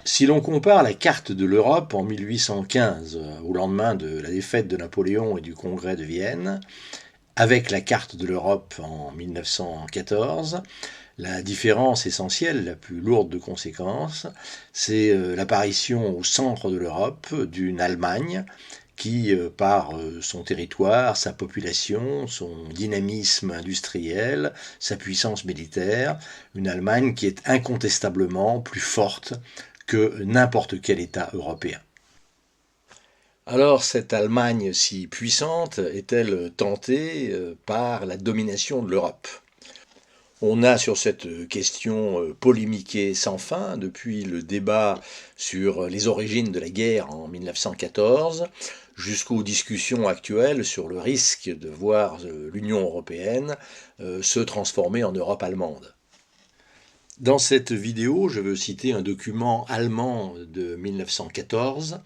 Si l'on compare la carte de l'Europe en 1815, au lendemain de la défaite de Napoléon et du Congrès de Vienne, avec la carte de l'Europe en 1914, la différence essentielle, la plus lourde de conséquences, c'est l'apparition au centre de l'Europe d'une Allemagne qui, par son territoire, sa population, son dynamisme industriel, sa puissance militaire, une Allemagne qui est incontestablement plus forte que n'importe quel État européen. Alors cette Allemagne si puissante est-elle tentée par la domination de l'Europe? On a sur cette question polémiqué sans fin depuis le débat sur les origines de la guerre en 1914 jusqu'aux discussions actuelles sur le risque de voir l'Union européenne se transformer en Europe allemande. Dans cette vidéo, je veux citer un document allemand de 1914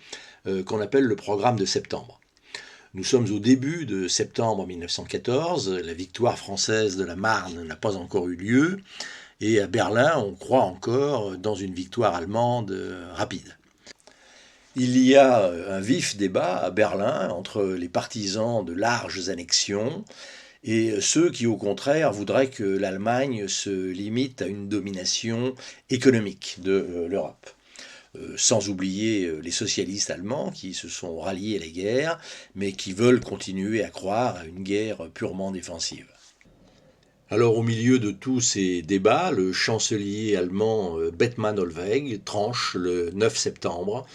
qu'on appelle le programme de septembre. Nous sommes au début de septembre 1914, la victoire française de la Marne n'a pas encore eu lieu, et à Berlin, on croit encore dans une victoire allemande rapide. Il y a un vif débat à Berlin entre les partisans de larges annexions et ceux qui, au contraire, voudraient que l'Allemagne se limite à une domination économique de l'Europe. Sans oublier les socialistes allemands qui se sont ralliés à la guerre, mais qui veulent continuer à croire à une guerre purement défensive. Alors au milieu de tous ces débats, le chancelier allemand Bethmann Hollweg tranche le 9 septembre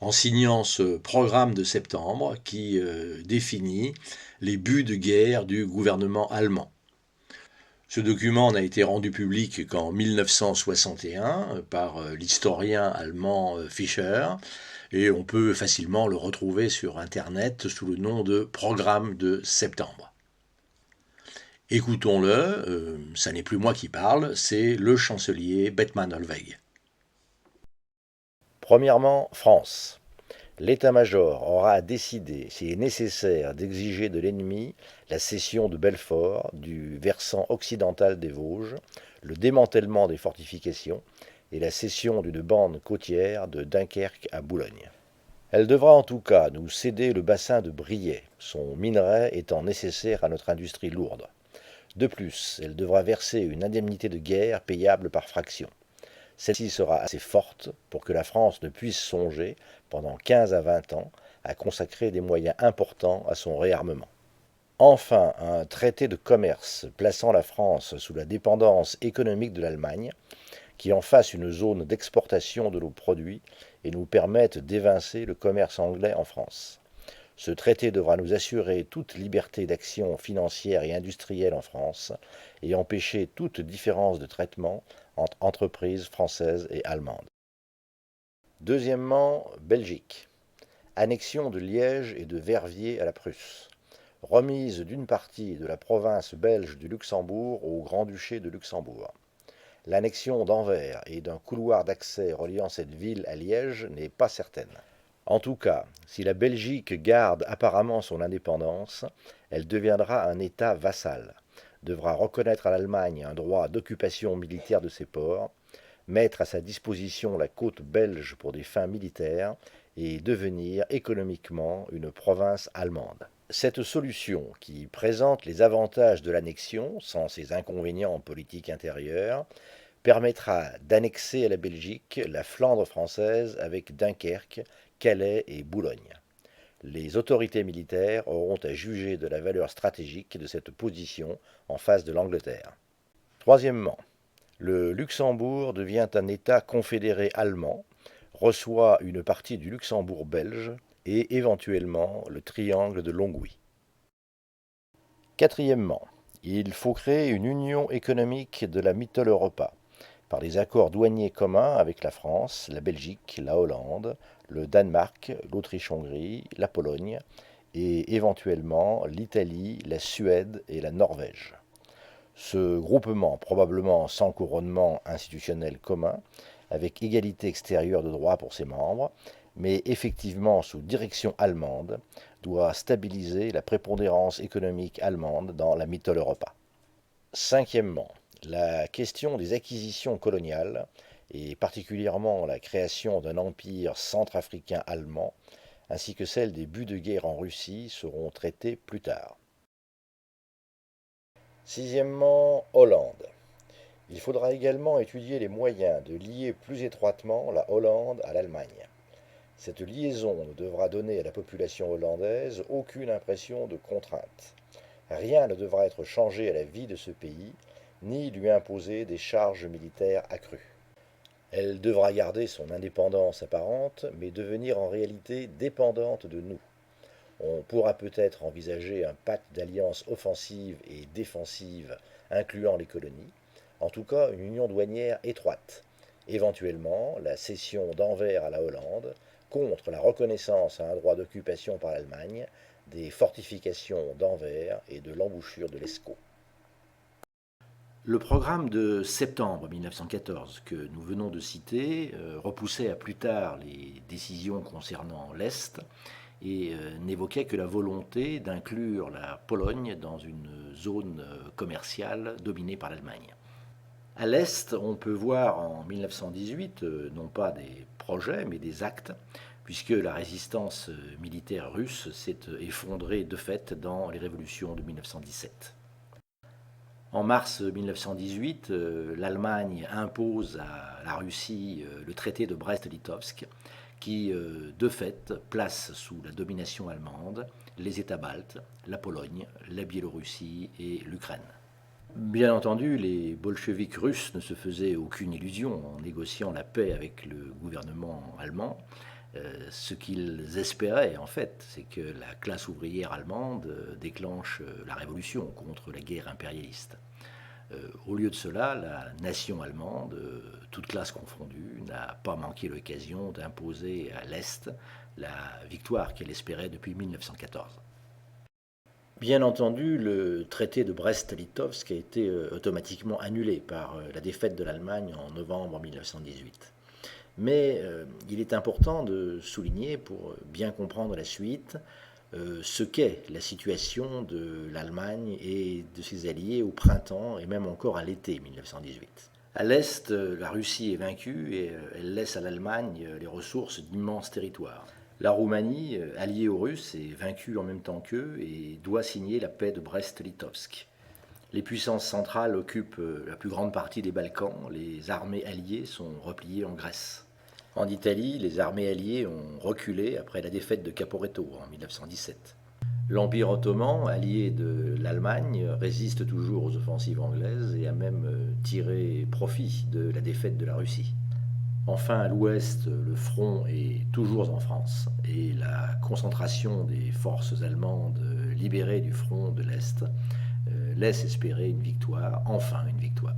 en signant ce programme de septembre qui définit les buts de guerre du gouvernement allemand. Ce document n'a été rendu public qu'en 1961 par l'historien allemand Fischer et on peut facilement le retrouver sur Internet sous le nom de Programme de septembre. Écoutons-le, ça n'est plus moi qui parle, c'est le chancelier Bethmann Hollweg. Premièrement, France. L'état-major aura décidé, s'il est nécessaire, d'exiger de l'ennemi la cession de Belfort, du versant occidental des Vosges, le démantèlement des fortifications et la cession d'une bande côtière de Dunkerque à Boulogne. Elle devra en tout cas nous céder le bassin de Briey, son minerai étant nécessaire à notre industrie lourde. De plus, elle devra verser une indemnité de guerre payable par fraction. Celle-ci sera assez forte pour que la France ne puisse songer, pendant 15 à 20 ans, à consacrer des moyens importants à son réarmement. Enfin, un traité de commerce plaçant la France sous la dépendance économique de l'Allemagne, qui en fasse une zone d'exportation de nos produits et nous permette d'évincer le commerce anglais en France. Ce traité devra nous assurer toute liberté d'action financière et industrielle en France et empêcher toute différence de traitement entre entreprises françaises et allemandes. Deuxièmement, Belgique. Annexion de Liège et de Verviers à la Prusse. Remise d'une partie de la province belge du Luxembourg au Grand-Duché de Luxembourg. L'annexion d'Anvers et d'un couloir d'accès reliant cette ville à Liège n'est pas certaine. En tout cas, si la Belgique garde apparemment son indépendance, elle deviendra un État vassal, devra reconnaître à l'Allemagne un droit d'occupation militaire de ses ports, mettre à sa disposition la côte belge pour des fins militaires et devenir économiquement une province allemande. Cette solution, qui présente les avantages de l'annexion sans ses inconvénients politiques intérieurs, permettra d'annexer à la Belgique la Flandre française avec Dunkerque, Calais et Boulogne. Les autorités militaires auront à juger de la valeur stratégique de cette position en face de l'Angleterre. Troisièmement, le Luxembourg devient un État confédéré allemand, reçoit une partie du Luxembourg belge et éventuellement le triangle de Longwy. Quatrièmement, il faut créer une union économique de la Mitteleuropa par des accords douaniers communs avec la France, la Belgique, la Hollande, le Danemark, l'Autriche-Hongrie, la Pologne et éventuellement l'Italie, la Suède et la Norvège. Ce groupement, probablement sans couronnement institutionnel commun, avec égalité extérieure de droit pour ses membres, mais effectivement sous direction allemande, doit stabiliser la prépondérance économique allemande dans la Mitteleuropa. Cinquièmement, la question des acquisitions coloniales et particulièrement la création d'un empire centrafricain allemand, ainsi que celle des buts de guerre en Russie, seront traités plus tard. Sixièmement, Hollande. Il faudra également étudier les moyens de lier plus étroitement la Hollande à l'Allemagne. Cette liaison ne devra donner à la population hollandaise aucune impression de contrainte. Rien ne devra être changé à la vie de ce pays, ni lui imposer des charges militaires accrues. Elle devra garder son indépendance apparente, mais devenir en réalité dépendante de nous. On pourra peut-être envisager un pacte d'alliance offensive et défensive incluant les colonies, en tout cas une union douanière étroite, éventuellement la cession d'Anvers à la Hollande, contre la reconnaissance à un droit d'occupation par l'Allemagne des fortifications d'Anvers et de l'embouchure de l'Escaut. Le programme de septembre 1914 que nous venons de citer repoussait à plus tard les décisions concernant l'Est et n'évoquait que la volonté d'inclure la Pologne dans une zone commerciale dominée par l'Allemagne. À l'Est, on peut voir en 1918 non pas des projets mais des actes, puisque la résistance militaire russe s'est effondrée de fait dans les révolutions de 1917. En mars 1918, l'Allemagne impose à la Russie le traité de Brest-Litovsk qui, de fait, place sous la domination allemande les États baltes, la Pologne, la Biélorussie et l'Ukraine. Bien entendu, les bolcheviks russes ne se faisaient aucune illusion en négociant la paix avec le gouvernement allemand. Ce qu'ils espéraient, en fait, c'est que la classe ouvrière allemande déclenche la révolution contre la guerre impérialiste. Au lieu de cela, la nation allemande, toute classe confondue, n'a pas manqué l'occasion d'imposer à l'Est la victoire qu'elle espérait depuis 1914. Bien entendu, le traité de Brest-Litovsk a été automatiquement annulé par la défaite de l'Allemagne en novembre 1918. Mais il est important de souligner, pour bien comprendre la suite, ce qu'est la situation de l'Allemagne et de ses alliés au printemps et même encore à l'été 1918. À l'Est, la Russie est vaincue et elle laisse à l'Allemagne les ressources d'immenses territoires. La Roumanie, alliée aux Russes, est vaincue en même temps qu'eux et doit signer la paix de Brest-Litovsk. Les puissances centrales occupent la plus grande partie des Balkans, les armées alliées sont repliées en Grèce. En Italie, les armées alliées ont reculé après la défaite de Caporetto en 1917. L'Empire ottoman, allié de l'Allemagne, résiste toujours aux offensives anglaises et a même tiré profit de la défaite de la Russie. Enfin, à l'ouest, le front est toujours en France et la concentration des forces allemandes libérées du front de l'Est laisse espérer une victoire, enfin une victoire.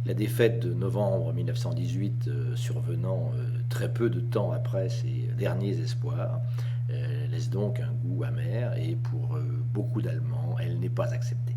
La défaite de novembre 1918 survenant très peu de temps après ces derniers espoirs laisse donc un goût amer et pour beaucoup d'Allemands, elle n'est pas acceptée.